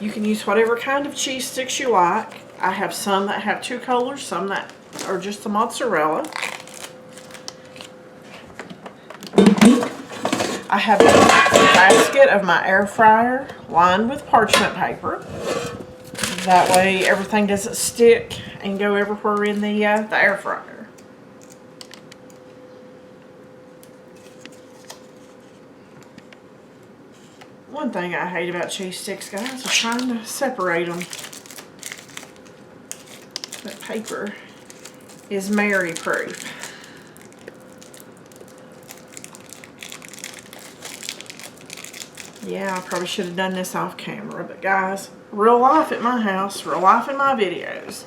You can use whatever kind of cheese sticks you like. I have some that have 2 colors, some that are just the mozzarella. I have a basket of my air fryer lined with parchment paper. That way everything doesn't stick and go everywhere in the air fryer. One thing I hate about cheese sticks, guys, is trying to separate them. That paper is Mary proof. Yeah, I probably should have done this off camera, but guys, real life at my house, real life in my videos.